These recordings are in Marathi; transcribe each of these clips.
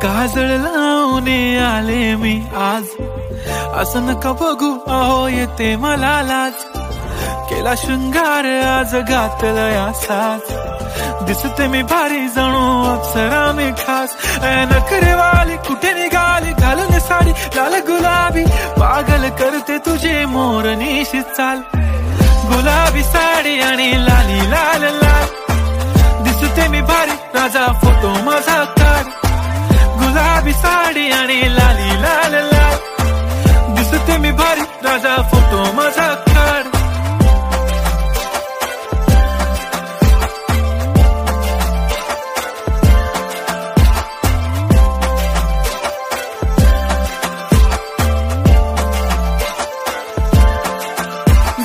काजळ लावून आले मी आज, असं नका बघू अहो येते मला लाज. केला शृंगार आज घातलया साज, दिसते मी भारी जणू अप्सरा मी खास. नखरेवाली कुठे निघाली घालून साडी लाल गुलाबी, पागल करते तुझे मोरनीशी चाल. गुलाबी साडी आणि लाली लाल लाल, दिसते मी भारी राजा फोटो माझा काढ. गुलाबी साडी आणि लाली लाल लाल, दिसते मी भारी राजा फोटो माझा काढ.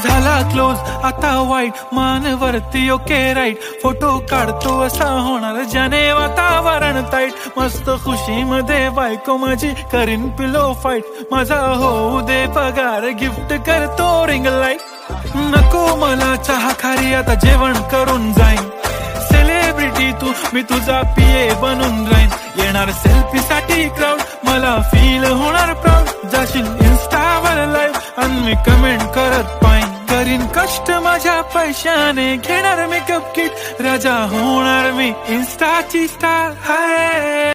झाला क्लोज आता वाईट, मान वरती ओके राईट. फोटो काढतो असा होणार ज्याने वातावरण ताईट. मस्त खुशी मध्ये बायको माझी करीन पिलो फाईट. माझा होऊ दे पगार गिफ्ट करतो रिंग लाईट. नको मला चहा खारी आता जेवण करून जाईन. सेलिब्रिटी तू मी तुझा पिये बनून राहीन. येणार सेल्फी साठी क्राऊड मला फील होणार प्राऊड. जाशील इन्स्टावर लाईव्ह आणि मी कमेंट करत पाहिन. करीन कष्ट माझ्या पैशाने, घेणार मेकअप किट राजा होणार मी इन्स्टाची स्टार. हाय